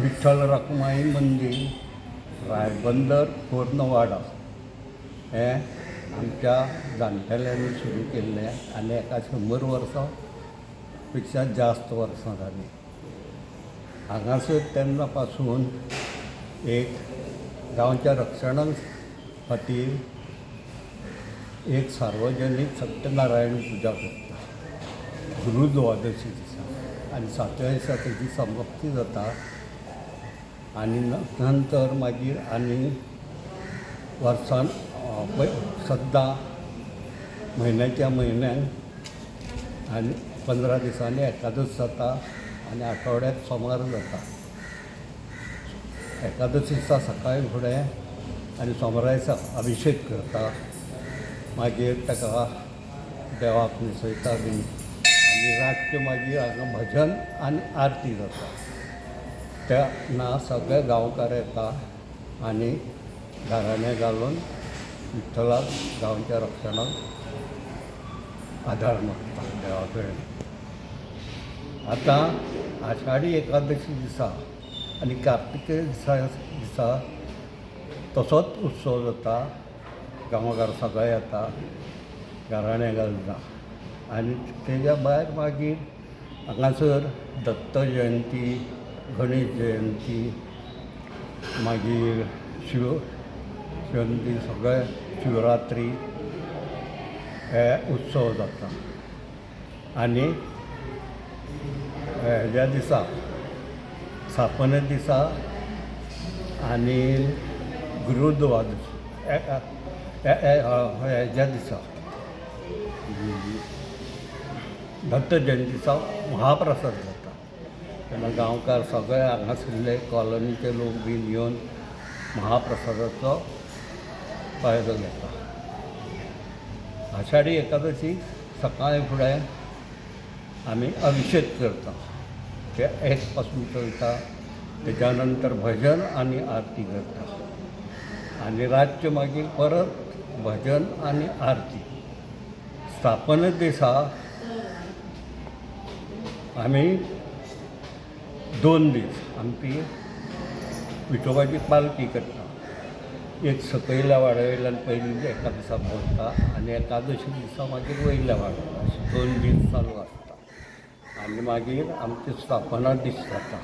विठ्ठल रखुमाई मंदिर रायबंदर कोर्नवाडा हें आमच्या जाणटेल्यांनी सुरू केल्लें आनी एका 100 वर्सां पेक्षा जास्त वर्सां जालीं. हांगासर तेन्ना पासून एक गांवच्या रक्षणा खातीर एक सार्वजनीक सत्यनारायण पुजा करता गुरू द्वादशी दिसा आनी 7व्या दिसा तेजी समाप्ती जाता. आनी नंतर मागीर आनी वर्सान सद्दां म्हयन्याच्या म्हयन्याक आनी 15 दिसांनी एकादश जाता आनी आठवड्याक सोमार जाता. एकादशी दिसा सकाळीं फुडें आनी सोमारा दिसा अभिशेक करता. मागीर ताका देवाक न्हेसयता बीन आनी रातचे मागीर हांगा भजन आनी आरती जाता. तेन्ना सगळे गांवकार येता आनी गाराणें घालून विठ्ठलाक गांवच्या रक्षणाक आदार मागता देवा कडेन. आतां आषाढी एकादशी दिसा आनी कार्तिके दिसा तसोच उत्सव जाता. गांवकार सगळे येता, गाराणें घालता आनी तेज्या भायर मागीर हांगासर दत्त जयंती, गणेश जयंती, मागीर शिव जयंती, सगळे शिवरात्री हे उत्सव जाता. आनी हेज्या दिसा स्थापने दिसा आनी गुरुद्वादशी हेज्या दिसा दत्त जयंती दिसा महाप्रसाद जाता. तेन्ना गांवकार सगळे हांगासरले कॉलनीचे लोक बीन येवन महाप्रसादाचो फायदो घेता. आषाढी एकादशी सकाळीं फुडें आमी अभिशेक करता. ते 1 पासून चलता. तेज्या नंतर भजन आनी आरती करता आनी रातचे मागीर परत भजन आनी आरती. स्थापने दिसा आमी 2 दीस आमची विठोबाची पालखी करता. एक सकयल्या वाड्या वयल्यान पयलीं एका दिसा भोंवता आनी एकादशी दिसा मागीर वयल्या वाड्यार. अशे 2 दीस चालू आसता आनी मागीर आमची स्थापना दीस जाता.